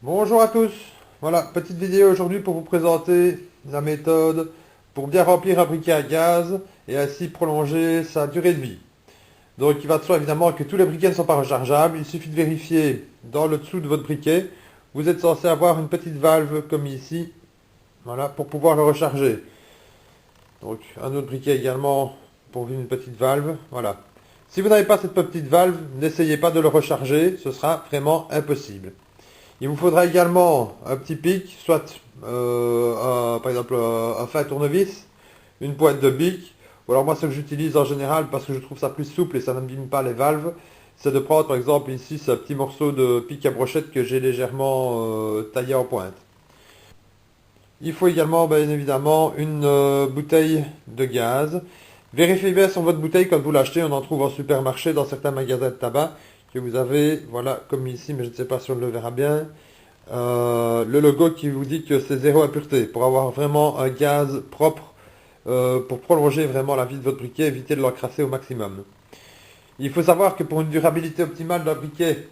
Bonjour à tous. Voilà, petite vidéo aujourd'hui pour vous présenter la méthode pour bien remplir un briquet à gaz et ainsi prolonger sa durée de vie. Donc il va de soi évidemment que tous les briquets ne sont pas rechargeables. Il suffit de vérifier dans le dessous de votre briquet. Vous êtes censé avoir une petite valve comme ici, voilà, pour pouvoir le recharger. Donc un autre briquet également pour une petite valve, voilà. Si vous n'avez pas cette petite valve, n'essayez pas de le recharger, ce sera vraiment impossible. Il vous faudra également un petit pic, soit par exemple un fin tournevis, une pointe de bic, ou alors moi ce que j'utilise en général parce que je trouve ça plus souple et ça n'abîme pas les valves, c'est de prendre par exemple ici ce petit morceau de pic à brochette que j'ai légèrement taillé en pointe. Il faut également bien évidemment une bouteille de gaz. Vérifiez bien sur votre bouteille quand vous l'achetez, on en trouve en supermarché dans certains magasins de tabac, que vous avez, voilà, comme ici, mais je ne sais pas si on le verra bien, le logo qui vous dit que c'est zéro impureté, pour avoir vraiment un gaz propre, pour prolonger vraiment la vie de votre briquet, éviter de l'encrasser au maximum. Il faut savoir que pour une durabilité optimale d'un briquet,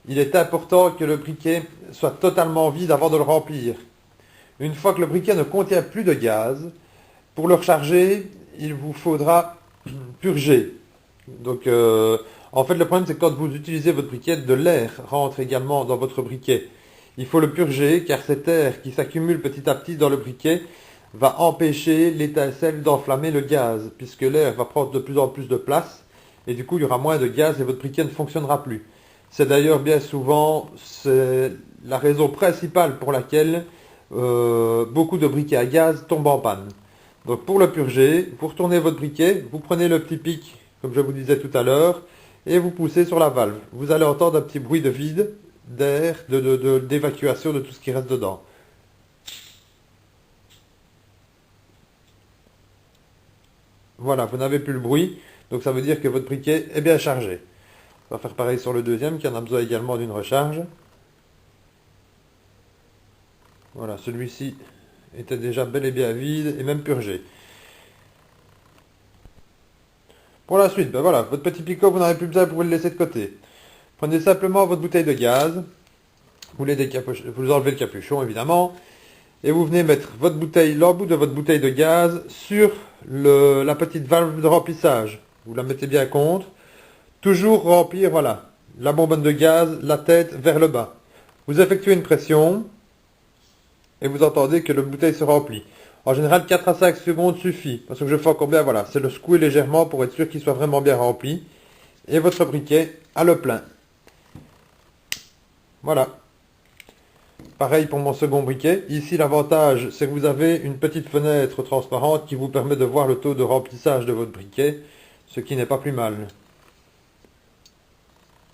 il est important que le briquet soit totalement vide avant de le remplir. Une fois que le briquet ne contient plus de gaz, pour le recharger, il vous faudra purger. Donc, en fait, le problème, c'est que quand vous utilisez votre briquet, de l'air rentre également dans votre briquet. Il faut le purger, car cet air qui s'accumule petit à petit dans le briquet va empêcher l'étincelle d'enflammer le gaz, puisque l'air va prendre de plus en plus de place, et du coup, il y aura moins de gaz et votre briquet ne fonctionnera plus. C'est d'ailleurs bien souvent la raison principale pour laquelle beaucoup de briquets à gaz tombent en panne. Donc pour le purger, vous retournez votre briquet, vous prenez le petit pic, comme je vous disais tout à l'heure, et vous poussez sur la valve. Vous allez entendre un petit bruit de vide, d'air, d'évacuation de tout ce qui reste dedans. Voilà, vous n'avez plus le bruit, donc ça veut dire que votre briquet est bien chargé. On va faire pareil sur le deuxième, qui en a besoin également d'une recharge. Voilà, celui-ci était déjà bel et bien vide et même purgé. Pour la suite, ben voilà, votre petit picot, vous n'avez plus besoin, vous pouvez le laisser de côté. Prenez simplement votre bouteille de gaz, vous enlevez le capuchon évidemment, et vous venez mettre votre bouteille, l'embout de votre bouteille de gaz sur la petite valve de remplissage. Vous la mettez bien contre, toujours remplir, voilà, la bonbonne de gaz, la tête vers le bas. Vous effectuez une pression, et vous entendez que la bouteille se remplit. En général, 4 à 5 secondes suffit. Parce que je fais encore bien, voilà, c'est le secouer légèrement pour être sûr qu'il soit vraiment bien rempli. Et votre briquet a le plein. Voilà. Pareil pour mon second briquet. Ici, l'avantage, c'est que vous avez une petite fenêtre transparente qui vous permet de voir le taux de remplissage de votre briquet, ce qui n'est pas plus mal.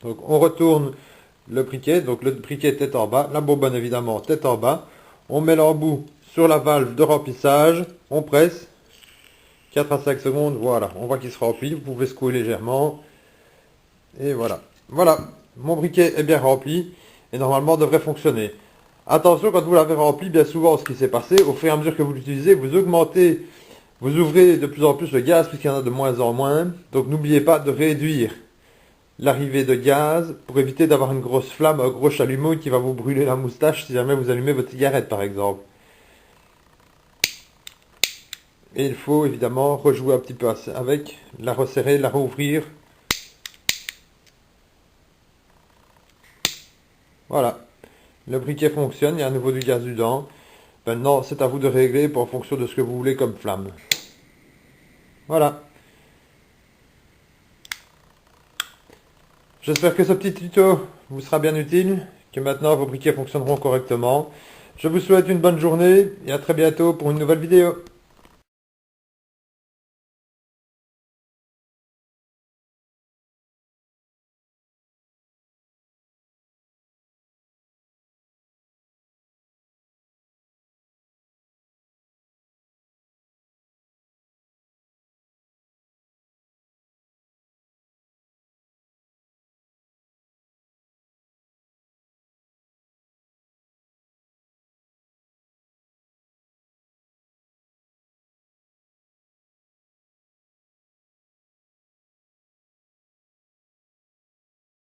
Donc, on retourne le briquet. Donc, le briquet tête en bas, la bonbonne évidemment tête en bas. On met l'embout sur la valve de remplissage, on presse, 4 à 5 secondes, voilà, on voit qu'il se remplit, vous pouvez secouer légèrement, et voilà. Voilà, mon briquet est bien rempli, et normalement devrait fonctionner. Attention, quand vous l'avez rempli, bien souvent ce qui s'est passé, au fur et à mesure que vous l'utilisez, vous augmentez, vous ouvrez de plus en plus le gaz, puisqu'il y en a de moins en moins, donc n'oubliez pas de réduire l'arrivée de gaz pour éviter d'avoir une grosse flamme, un gros chalumeau qui va vous brûler la moustache si jamais vous allumez votre cigarette par exemple. Et il faut évidemment rejouer un petit peu avec, la resserrer, la rouvrir. Voilà, le briquet fonctionne, il y a à nouveau du gaz dedans. Maintenant c'est à vous de régler en fonction de ce que vous voulez comme flamme. Voilà. J'espère que ce petit tuto vous sera bien utile, que maintenant vos briquets fonctionneront correctement. Je vous souhaite une bonne journée et à très bientôt pour une nouvelle vidéo.